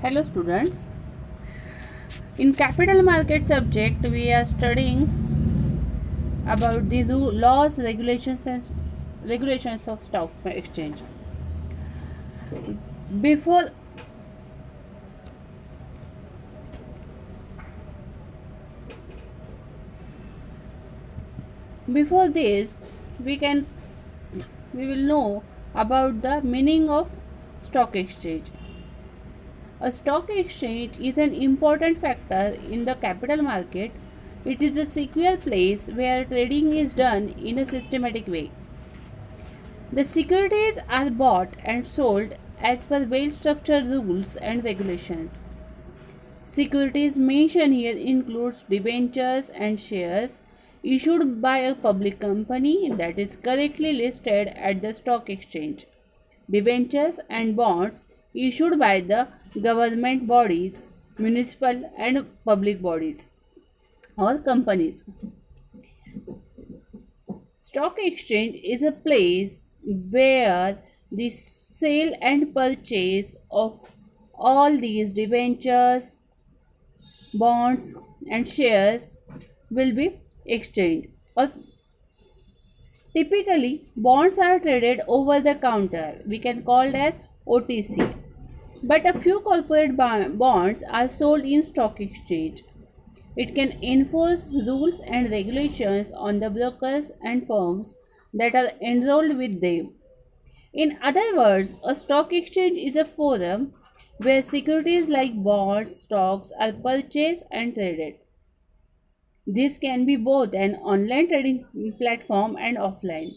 Hello students. In capital market subject we are studying about the laws, regulations of stock exchange. Before before this we will know about the meaning of stock exchange. A stock exchange is an important factor in the capital market. It is a secure place where trading is done in a systematic way. The securities are bought and sold as per well-structured rules and regulations. Securities mentioned here includes debentures and shares issued by a public company that is correctly listed at the stock exchange. Debentures and bonds issued by the government bodies, municipal and public bodies or companies. Stock exchange is a place where the sale and purchase of all these debentures, bonds and shares will be exchanged. Or typically bonds are traded over the counter. We can call it as OTC. But a few corporate bonds are sold in stock exchange. It can enforce rules and regulations on the brokers and firms that are enrolled with them. In other words, a stock exchange is a forum where securities like bonds, stocks are purchased and traded. This can be both an online trading platform and offline.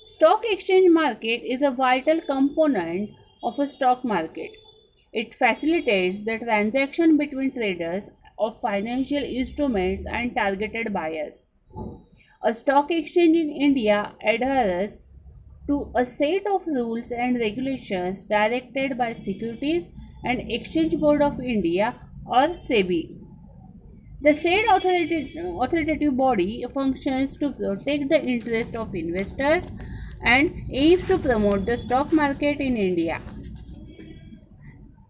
Stock exchange market is a vital component of a stock market. It facilitates the transaction between traders of financial instruments and targeted buyers. A stock exchange in India adheres to a set of rules and regulations directed by Securities and Exchange Board of India or SEBI. The said authoritative body functions to protect the interest of investors and aims to promote the stock market in India.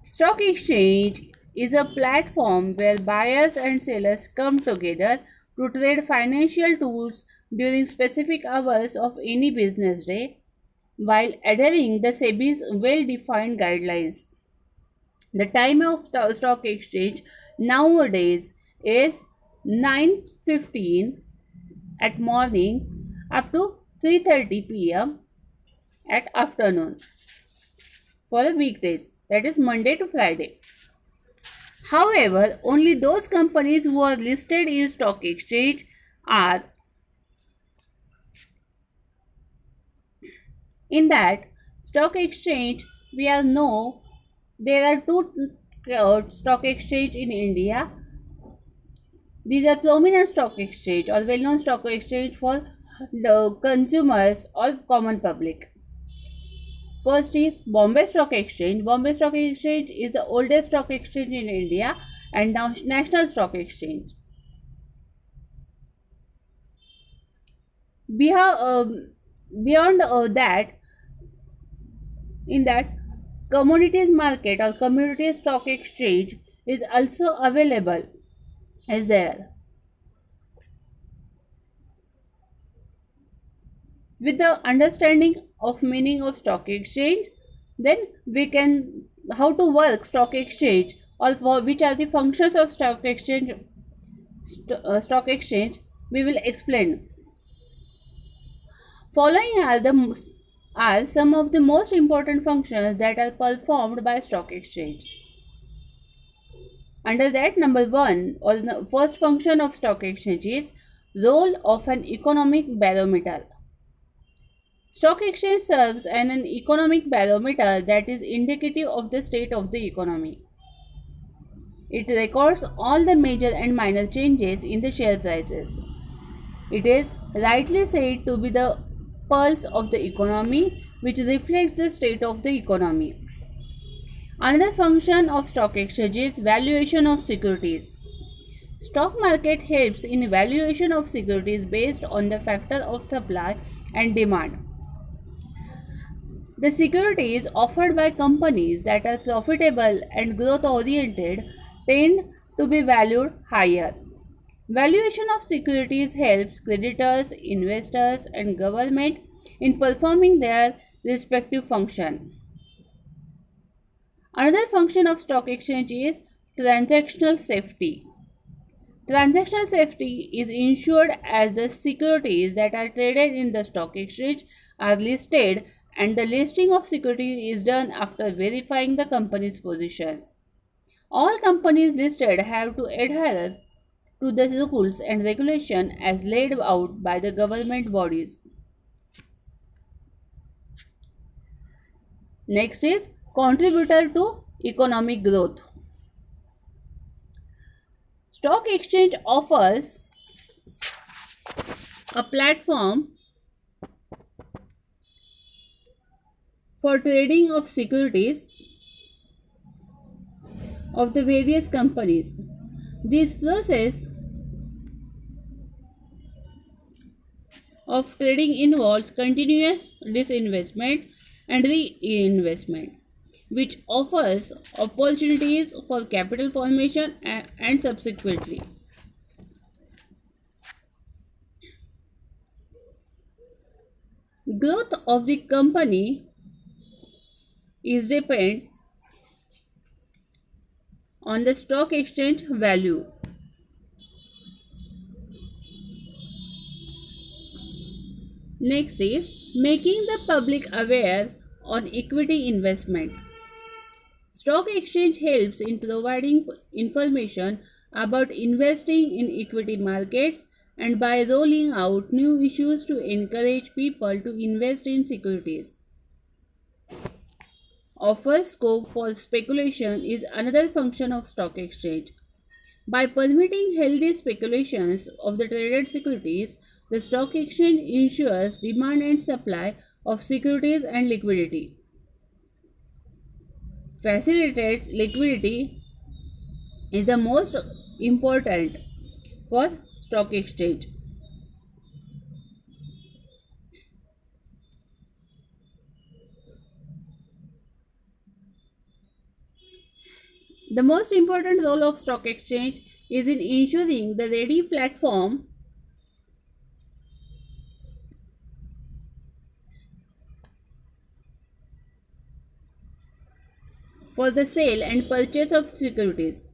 Stock exchange is a platform where buyers and sellers come together to trade financial tools during specific hours of any business day while adhering the SEBI's well-defined guidelines. The time of stock exchange nowadays is 9:15 at morning up to 3:30 p.m. at afternoon for the weekdays, that is Monday to Friday. However, only those companies who are listed in stock exchange are in that stock exchange. We all know there are two stock exchange in India. These are prominent stock exchange or well-known stock exchange for the consumers or common public. First is Bombay Stock Exchange. Bombay Stock Exchange is the oldest stock exchange in India and now National Stock Exchange. Beyond that, in that commodities market or commodity stock exchange is also available as there. With the understanding of meaning of stock exchange, then we can how to work stock exchange or for which are the functions of stock exchange. Stock exchange we will explain. Following are some of the most important functions that are performed by stock exchange. Under that, number one, or the first function of stock exchange is role of an economic barometer. Stock exchange serves as an economic barometer that is indicative of the state of the economy. It records all the major and minor changes in the share prices. It is rightly said to be the pulse of the economy, which reflects the state of the economy. Another function of stock exchange is valuation of securities. Stock market helps in valuation of securities based on the factor of supply and demand. The securities offered by companies that are profitable and growth oriented tend to be valued higher. Valuation of securities helps creditors, investors, and government in performing their respective function. Another function of stock exchange is transactional safety. Transactional safety is ensured as the securities that are traded in the stock exchange are listed, and the listing of securities is done after verifying the company's positions. All companies listed have to adhere to the rules and regulations as laid out by the government bodies. Next is contributor to economic growth. Stock exchange offers a platform for trading of securities of the various companies. This process of trading involves continuous disinvestment and reinvestment, which offers opportunities for capital formation and subsequently. Growth of the company is depend on the stock exchange value. Next is making the public aware on equity investment. Stock exchange helps in providing information about investing in equity markets and by rolling out new issues to encourage people to invest in securities. Offers scope for speculation is another function of stock exchange. By permitting healthy speculations of the traded securities, the stock exchange ensures demand and supply of securities and liquidity. Facilitates liquidity is the most important for stock exchange. The most important role of stock exchange is in ensuring the ready platform for the sale and purchase of securities.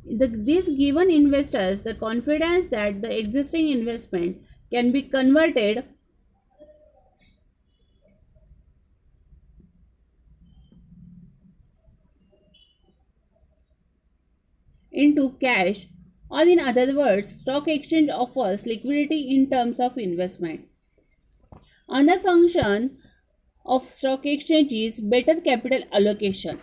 This given investors the confidence that the existing investment can be converted into cash, or in other words, stock exchange offers liquidity in terms of investment. Another function of stock exchange is better capital allocation.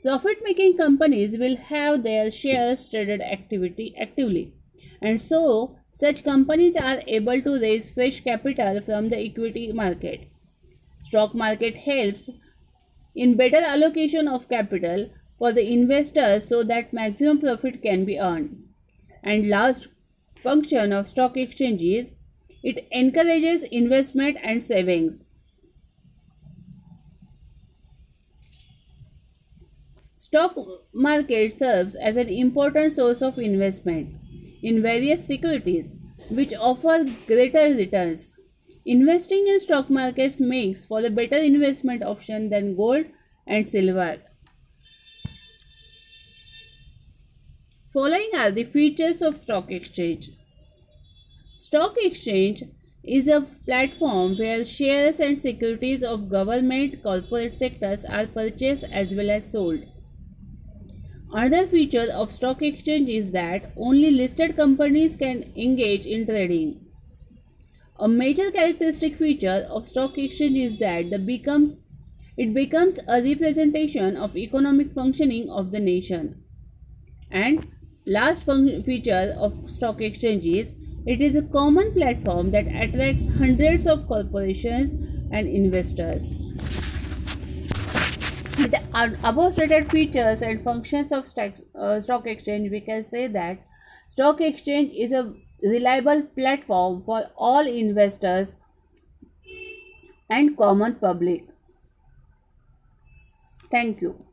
Profit-making companies will have their shares traded actively, and so such companies are able to raise fresh capital from the equity market. Stock market helps in better allocation of capital for the investors so that maximum profit can be earned. And last function of stock exchange is it encourages investment and savings. Stock market serves as an important source of investment in various securities which offer greater returns. Investing in stock markets makes for a better investment option than gold and silver. Following are the features of stock exchange. Stock exchange is a platform where shares and securities of government, corporate sectors are purchased as well as sold. Another feature of stock exchange is that only listed companies can engage in trading. A major characteristic feature of stock exchange is that it becomes a representation of economic functioning of the nation. And last feature of stock exchange is it is a common platform that attracts hundreds of corporations and investors. With the above stated features and functions of stock exchange, we can say that stock exchange is a reliable platform for all investors and common public. Thank you.